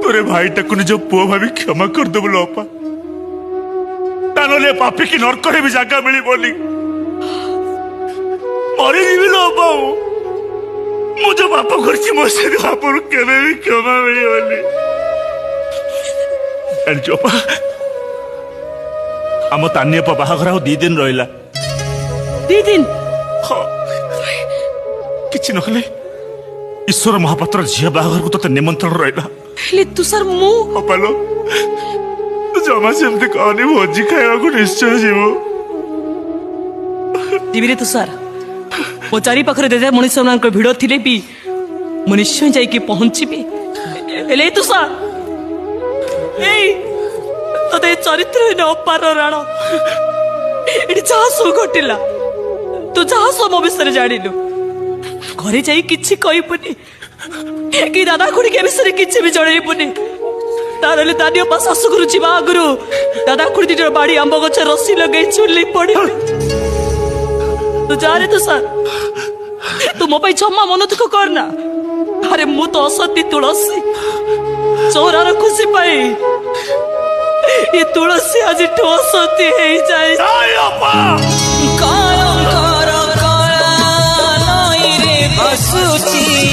तोरे भाई टाक निज पुओ भाभी क्षमा करदेबु लो अपा तानले पापी की नरक भी जगह मिलबोनी मरी जीवी लो अपा मु जो पाप करछि मो से बापर केबे भी क्षमा मिलबोनी जानिछु अपा आम तानी अपा बाहाघर आ 2 दिन रहिला 2 दिन किछि नखले ईश्वर महापात्र झिया बाहाघर को तते निमंत्रण रहिला हेले तुषार मु अपालो तू जमा सेमती कहनी भोजी खाइबा को निश्चय जीवो जीविरे तुषार मो चारि पाखरे जे मनुष्य मान भिड़ थिले भी मु निश्चय जाई के पहुंचीबी हेले तुषार ए तते चरित्र न अपार राण एडी चासो घटिला तू चासो मो विषय जानिलु घरे जाई किछि कहिबुनी कि दादा खुड़ी के विषय किछि भी जणैबुनी तारले दानियो पा सासु गुरु जीवा गुरु दादा खुड़ी दिटर बाड़ी आंब गछ रस्सी लगै चुल्ली पड़ी तू जा रे तुषार तू मो पाई क्षमा मन दुख करना अरे मु तो असती तुलसी चोरार खुशी पाई ये तुलसी आज ठोसती है जाए काला काला काला नई रे बसुची।